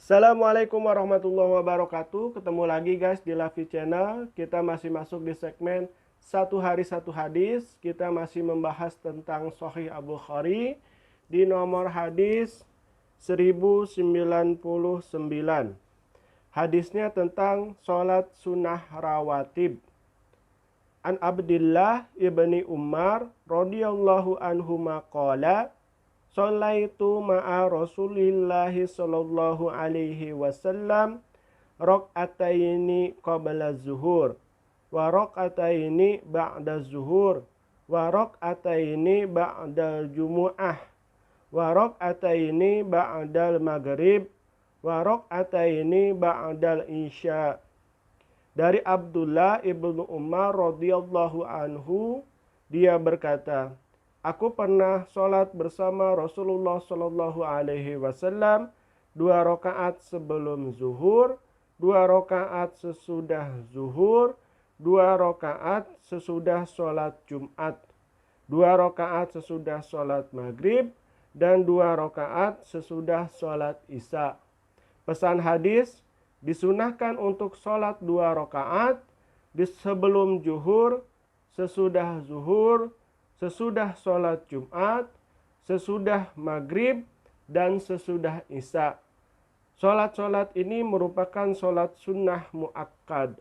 Assalamualaikum warahmatullahi wabarakatuh. Ketemu lagi guys di Lavi Channel. Kita masih masuk di segmen satu hari satu hadis. Kita masih membahas tentang Sahih Al-Bukhari di nomor hadis 1099. Hadisnya tentang sholat sunnah rawatib. An Abdillah ibni Umar radhiyallahu anhu maqala Sholaitu ma'a Rasulillahi sallallahu alaihi wasallam raq'ataini qabla zuhur wa raq'ataini ba'da zuhur wa raq'ataini ba'da jumu'ah wa raq'ataini ba'dal maghrib wa raq'ataini ba'dal isya. Dari Abdullah ibnu Umar radhiyallahu anhu, dia berkata, aku pernah sholat bersama Rasulullah Shallallahu Alaihi Wasallam 2 rakaat sebelum zuhur, 2 rakaat sesudah zuhur, 2 rakaat sesudah sholat Jumat, 2 rakaat sesudah sholat maghrib, dan 2 rakaat sesudah sholat isya. Pesan hadis, disunahkan untuk sholat 2 rakaat di sebelum zuhur, sesudah zuhur, sesudah sholat Jumat, sesudah maghrib, dan sesudah isya. Sholat-sholat ini merupakan sholat sunnah muakkad.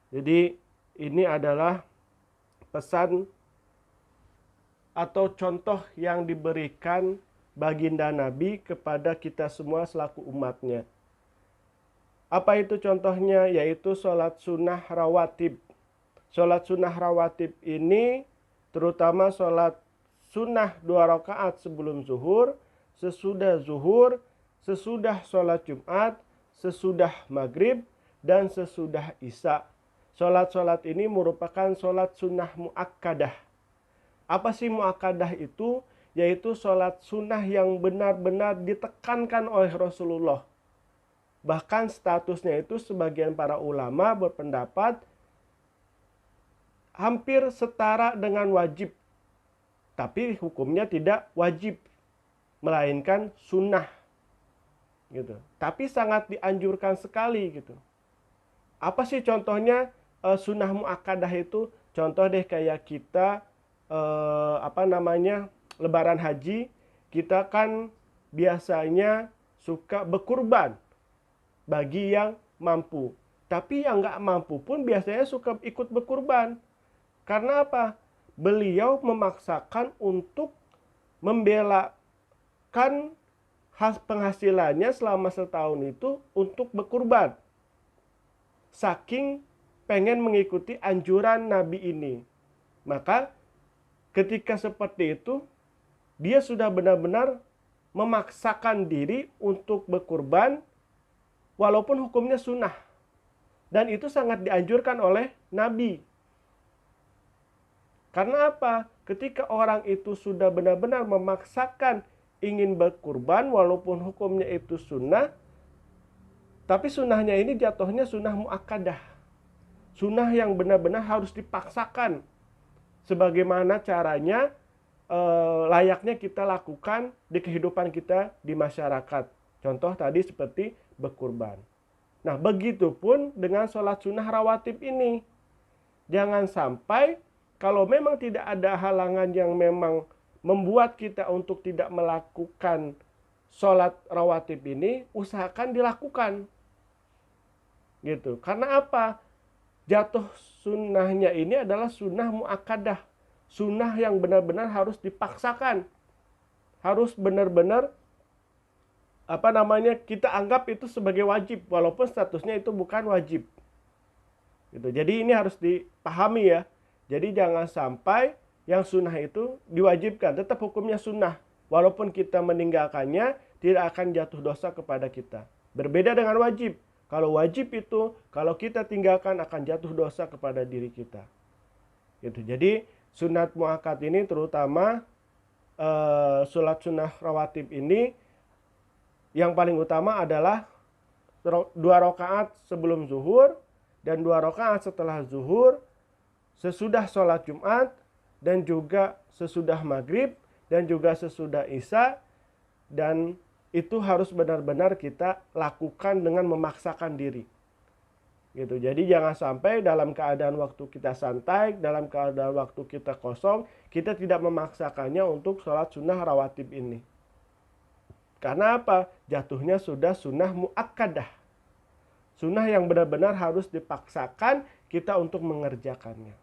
Jadi ini adalah pesan atau contoh yang diberikan baginda Nabi kepada kita semua selaku umatnya. Apa itu contohnya? Yaitu sholat sunnah rawatib. Sholat sunnah rawatib ini terutama sholat sunnah 2 rakaat sebelum zuhur, sesudah sholat Jumat, sesudah maghrib, dan sesudah isya. Sholat-sholat ini merupakan sholat sunnah muakkadah. Apa sih muakkadah itu? Yaitu sholat sunnah yang benar-benar ditekankan oleh Rasulullah. Bahkan statusnya itu sebagian para ulama berpendapat hampir setara dengan wajib. Tapi hukumnya tidak wajib, melainkan sunnah. Gitu. Tapi sangat dianjurkan sekali gitu. Apa sih contohnya sunnah muakkadah itu? Contoh deh kayak kita lebaran haji, kita kan biasanya suka berkurban bagi yang mampu. Tapi yang nggak mampu pun biasanya suka ikut berkurban. Karena apa? Beliau memaksakan untuk membelakan penghasilannya selama setahun itu untuk berkurban. Saking pengen mengikuti anjuran Nabi ini. Maka ketika seperti itu, dia sudah benar-benar memaksakan diri untuk berkurban walaupun hukumnya sunnah. Dan itu sangat dianjurkan oleh Nabi. Karena apa? Ketika orang itu sudah benar-benar memaksakan ingin berkurban walaupun hukumnya itu sunnah, tapi sunnahnya ini jatuhnya sunnah muakkadah. Sunnah yang benar-benar harus dipaksakan. Sebagaimana caranya layaknya kita lakukan di kehidupan kita di masyarakat. Contoh tadi seperti berkurban. Nah, begitupun dengan sholat sunnah rawatib ini. Jangan sampai kalau memang tidak ada halangan yang memang membuat kita untuk tidak melakukan sholat rawatib ini, usahakan dilakukan. Gitu. Karena apa? Jatuh sunnahnya ini adalah sunnah muakkadah. Sunnah yang benar-benar harus dipaksakan. Harus benar-benar kita anggap itu sebagai wajib walaupun statusnya itu bukan wajib. Gitu. Jadi ini harus dipahami ya. Jadi jangan sampai yang sunnah itu diwajibkan, tetap hukumnya sunnah. Walaupun kita meninggalkannya, tidak akan jatuh dosa kepada kita. Berbeda dengan wajib. Kalau wajib itu, kalau kita tinggalkan akan jatuh dosa kepada diri kita. Gitu. Jadi sunat muakkad ini terutama sholat sunnah rawatib ini, yang paling utama adalah 2 rakaat sebelum zuhur dan 2 rakaat setelah zuhur, sesudah sholat Jumat, dan juga sesudah maghrib, dan juga sesudah isya, dan itu harus benar-benar kita lakukan dengan memaksakan diri. Gitu. Jadi jangan sampai dalam keadaan waktu kita santai, dalam keadaan waktu kita kosong, kita tidak memaksakannya untuk sholat sunnah rawatib ini. Karena apa? Jatuhnya sudah sunnah muakkadah. Sunnah yang benar-benar harus dipaksakan kita untuk mengerjakannya.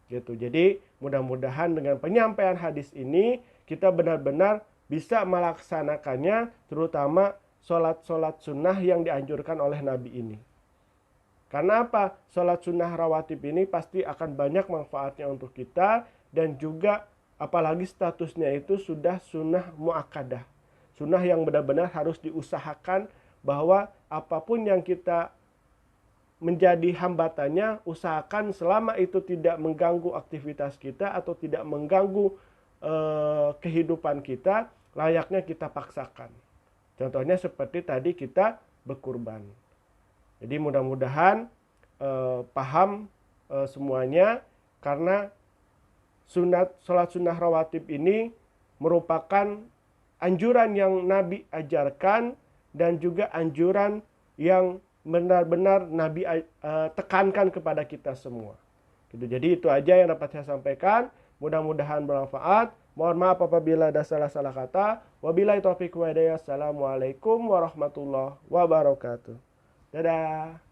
Gitu. Jadi mudah-mudahan dengan penyampaian hadis ini kita benar-benar bisa melaksanakannya, terutama sholat-sholat sunnah yang dianjurkan oleh Nabi ini. Karena apa? Sholat sunnah rawatib ini pasti akan banyak manfaatnya untuk kita, dan juga apalagi statusnya itu sudah sunnah muakkadah. Sunnah yang benar-benar harus diusahakan, bahwa apapun yang kita menjadi hambatannya, usahakan selama itu tidak mengganggu aktivitas kita atau tidak mengganggu kehidupan kita, layaknya kita paksakan. Contohnya seperti tadi kita berkurban. Jadi mudah-mudahan paham semuanya, karena sholat sunnah rawatib ini merupakan anjuran yang Nabi ajarkan, dan juga anjuran yang benar-benar Nabi tekankan kepada kita semua. Gitu. Jadi itu aja yang dapat saya sampaikan. Mudah-mudahan bermanfaat. Mohon maaf apabila ada salah-salah kata. Wabillahi taufiq wa hidayah. Assalamualaikum warahmatullahi wabarakatuh. Dadah.